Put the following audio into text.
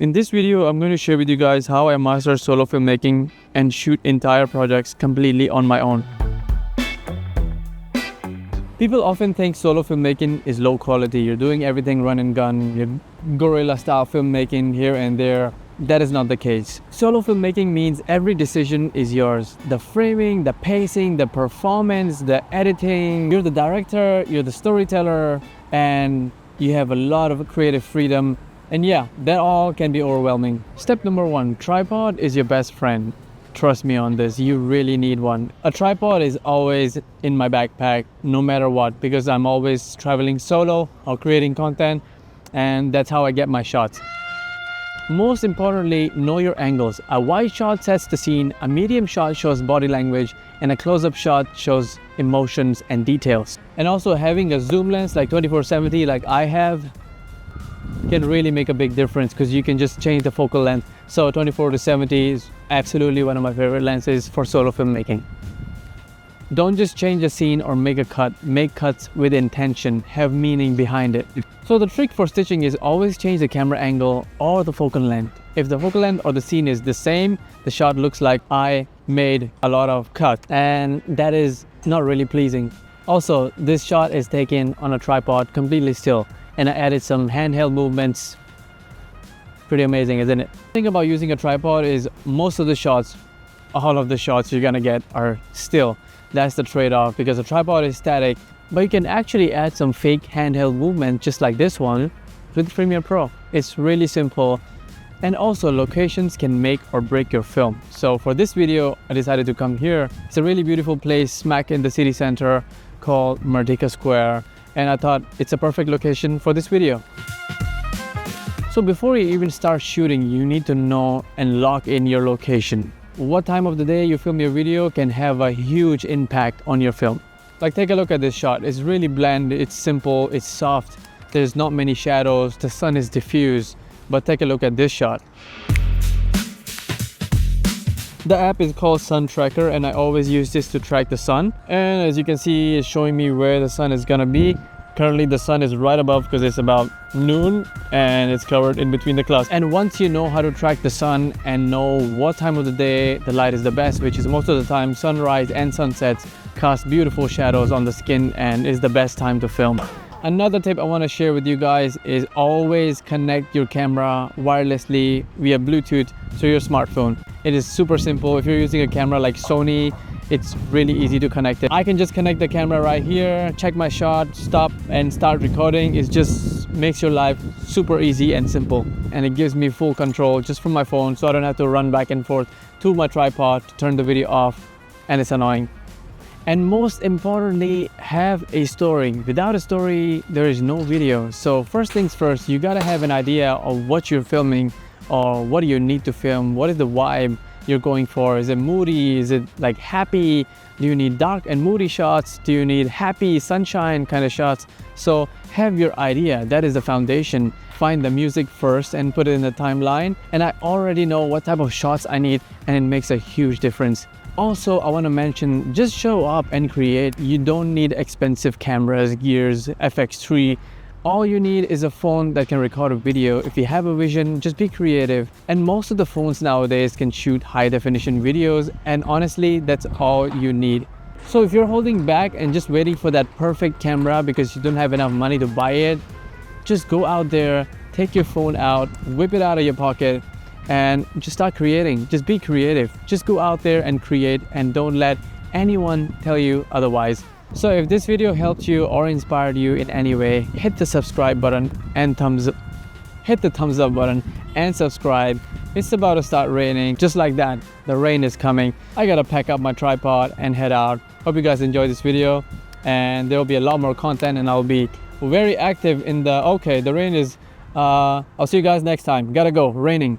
In this video, I'm going to share with you guys how I master solo filmmaking and shoot entire projects completely on my own. People often think solo filmmaking is low quality. You're doing everything run and gun, you're guerrilla style filmmaking here and there. That is not the case. Solo filmmaking means every decision is yours. The framing, the pacing, the performance, the editing. You're the director, you're the storyteller, and you have a lot of creative freedom. And yeah, that all can be overwhelming. Step number 1, tripod is your best friend. Trust me on this, you really need one. A tripod is always in my backpack, no matter what, because I'm always traveling solo or creating content, and that's how I get my shots. Most importantly, know your angles. A wide shot sets the scene, a medium shot shows body language, and a close-up shot shows emotions and details. And also having a zoom lens like 24-70 like I have can really make a big difference because you can just change the focal length. So 24-70 is absolutely one of my favorite lenses for solo filmmaking. Don't just change a scene or make a cut. Make cuts with intention, have meaning behind it. So the trick for stitching is always change the camera angle or the focal length. If the focal length or the scene is the same, the shot looks like I made a lot of cuts, and that is not really pleasing. Also, this shot is taken on a tripod completely still, and I added some handheld movements. Pretty amazing, isn't it? The thing about using a tripod is most of the shots, all of the shots you're gonna get are still. That's the trade-off, because a tripod is static, but you can actually add some fake handheld movement just like this one with Premiere Pro. It's really simple. And also locations can make or break your film. So for this video, I decided to come here. It's a really beautiful place smack in the city center called Merdeka Square. And I thought it's a perfect location for this video. So before you even start shooting, you need to know and lock in your location. What time of the day you film your video can have a huge impact on your film. Like, take a look at this shot. It's really bland, it's simple, it's soft. There's not many shadows, the sun is diffused. But take a look at this shot. The app is called Sun Tracker, and I always use this to track the sun. And as you can see, it's showing me where the sun is gonna be. Currently the sun is right above because it's about noon and it's covered in between the clouds. And once you know how to track the sun and know what time of the day the light is the best, which is most of the time sunrise and sunsets, cast beautiful shadows on the skin and is the best time to film. Another tip I want to share with you guys is always connect your camera wirelessly via Bluetooth to your smartphone. It is super simple. If you're using a camera like Sony, it's really easy to connect it. I can just connect the camera right here, check my shot, stop and start recording. It just makes your life super easy and simple. And it gives me full control just from my phone, so I don't have to run back and forth to my tripod to turn the video off, and it's annoying. And most importantly, have a story. Without a story, there is no video. So first things first, you gotta have an idea of what you're filming or what do you need to film. What is the vibe you're going for? Is it moody? Is it like happy? Do you need dark and moody shots? Do you need happy sunshine kind of shots? So have your idea. That is the foundation. Find the music first and put it in the timeline. And I already know what type of shots I need, and it makes a huge difference. Also, I want to mention, just show up and create. You don't need expensive cameras, gears, FX3. All you need is a phone that can record a video. If you have a vision, just be creative. And most of the phones nowadays can shoot high definition videos, and honestly, that's all you need. So if you're holding back and just waiting for that perfect camera because you don't have enough money to buy it, just go out there, take your phone out, whip it out of your pocket, and just start creating. Just be creative. Just go out there and create, and don't let anyone tell you otherwise. So if this video helped you or inspired you in any way, hit the subscribe button and hit the thumbs up button and subscribe. It's about to start raining, just like that. The rain is coming. I gotta pack up my tripod and head out. Hope you guys enjoyed this video, and there will be a lot more content, and I'll be very active in the, okay, the rain is, I'll see you guys next time. Gotta go, raining.